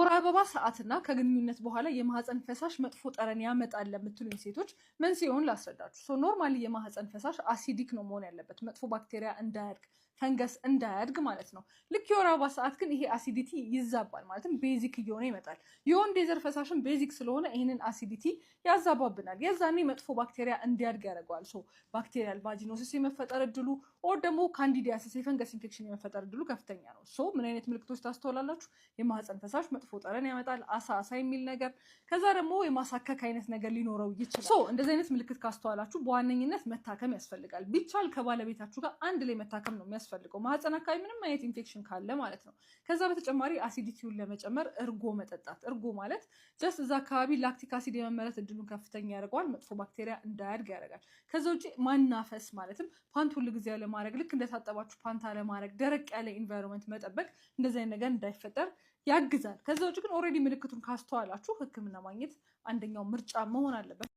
ከአበባ ሰዓትና ከግንኙነት በኋላ የማህፀን ፈሳሽ መጥፎ ጠረን ያመጣል ለምትሉኝ ሴቶች መንስኤውን ላስረዳችሁ። ሶ ኖርማሊ የማህፀን ፈሳሽ አሲዲክ ነው መሆን ያለበት፣ መጥፎ ባክቴሪያ እንዳያድግ ፈንገስ እንዳያድግ ማለት ነው። ልክ የወር አበባ ሰዓት ግን ይሄ አሲዲቲ ይዛባል፣ ማለትም ቤዚክ እየሆነ ይመጣል። የወንድ የዘር ፈሳሽን ቤዚክ ስለሆነ ይህንን አሲዲቲ ያዛባብናል። የዛኔ መጥፎ ባክቴሪያ እንዲያድግ ያደርገዋል። ሶ ባክቴሪያል ቫጂኖሲስ የመፈጠር እድሉ ኦር ደግሞ ካንዲዲያሲስ የፈንገስ ኢንፌክሽን የመፈጠር እድሉ ከፍተኛ ነው። ሶ ምን አይነት ምልክቶች ታስተውላላችሁ? የማህፀን ፈሳሽ መጥፎ ጠረን ያመጣል፣ አሳ የሚል ነገር፣ ከዛ ደግሞ የማሳከክ አይነት ነገር ሊኖረው ይችላል። ሶ እንደዚህ አይነት ምልክት ካስተዋላችሁ በዋነኝነት መታከም ያስፈልጋል። ቢቻል ከባለቤታችሁ ጋር አንድ ላይ መታከም ነው የሚያስፈልገው፣ ማህፀን አካባቢ ምንም አይነት ኢንፌክሽን ካለ ማለት ነው። ከዛ በተጨማሪ አሲዲቲውን ለመጨመር እርጎ መጠጣት። እርጎ ማለት ጀስት እዛ አካባቢ ላክቲክ አሲድ የመመረት እድሉን ከፍተኛ ያደርገዋል፣ መጥፎ ባክቴሪያ እንዳያድግ ያደርጋል። ከዛ ውጭ ማናፈስ ማለትም ፓንት ሁሉ ጊዜ ያለማድረግ፣ ልክ እንደታጠባችሁ ፓንት አለማድረግ፣ ደረቅ ያለ ኢንቫይሮንመንት መጠበቅ እንደዚህ አይነት ነገር እንዳይፈጠር ያግዛል። ከዛ ውጭ ግን ኦልሬዲ ምልክቱን ካስተዋላችሁ ሕክምና ማግኘት አንደኛው ምርጫ መሆን አለበት።